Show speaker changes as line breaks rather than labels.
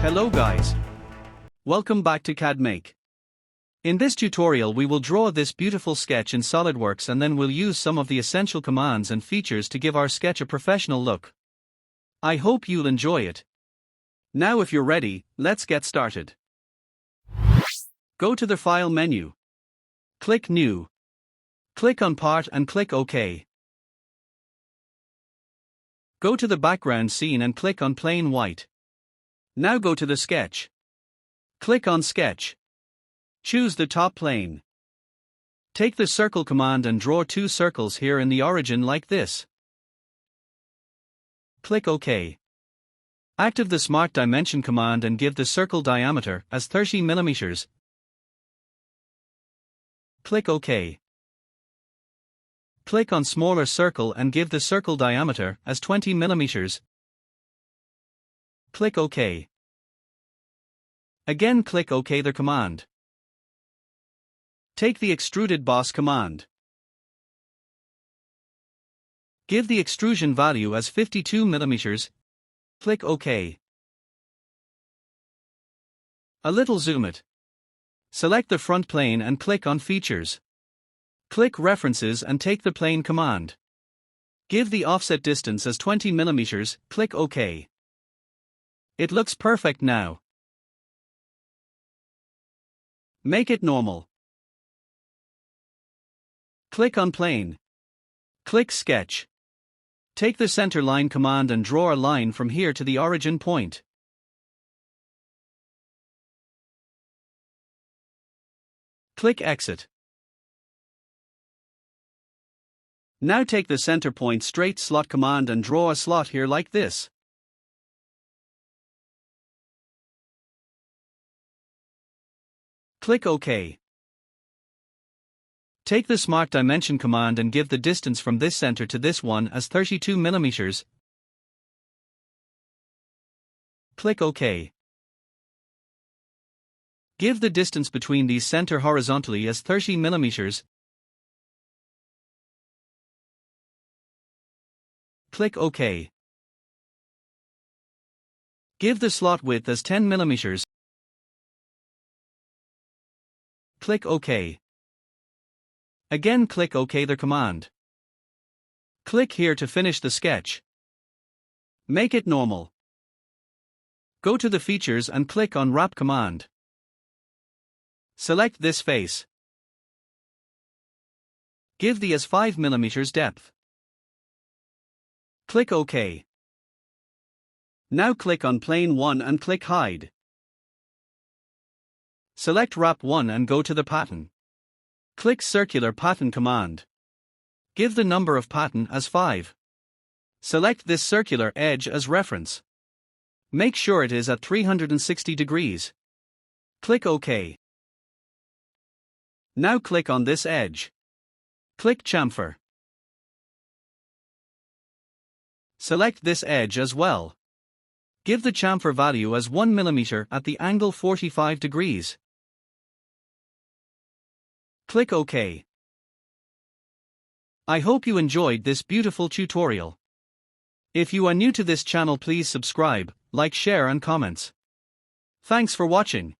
Hello guys. Welcome back to CAD Make. In this tutorial we will draw this beautiful sketch in Solidworks and then we'll use some of the essential commands and features to give our sketch a professional look. I hope you'll enjoy it. Now if you're ready, let's get started. Go to the File menu. Click New. Click on Part and click OK. Go to the background scene and click on Plain White. Now go to the sketch. Click on Sketch. Choose the top plane. Take the circle command and draw two circles here in the origin like this. Click OK. Active the Smart Dimension command and give the circle diameter as 30 mm. Click OK. Click on Smaller Circle and give the circle diameter as 20 mm. Click OK. Again click OK the command. Take the Extruded Boss command. Give the extrusion value as 52 mm. Click OK. A little zoom it. Select the front plane and click on Features. Click References and take the plane command. Give the offset distance as 20 mm. Click OK. It looks perfect now. Make it normal. Click on Plane. Click Sketch. Take the center line command and draw a line from here to the origin point. Click Exit. Now take the center point straight slot command and draw a slot here like this. Click OK. Take the Smart Dimension command and give the distance from this center to this one as 32 mm. Click OK. Give the distance between these center horizontally as 30 mm. Click OK. Give the slot width as 10 mm. Click OK. Again click OK the command. Click here to finish the sketch. Make it normal. Go to the Features and click on Wrap command. Select this face. Give the as 5 mm depth. Click OK. Now click on Plane 1 and click Hide. Select Wrap 1 and go to the pattern. Click Circular Pattern command. Give the number of pattern as 5. Select this circular edge as reference. Make sure it is at 360 degrees. Click OK. Now click on this edge. Click Chamfer. Select this edge as well. Give the chamfer value as 1 mm at the angle 45 degrees. Click OK. I hope you enjoyed this beautiful tutorial. If you are new to this channel, please subscribe, like, share and comments. Thanks for watching.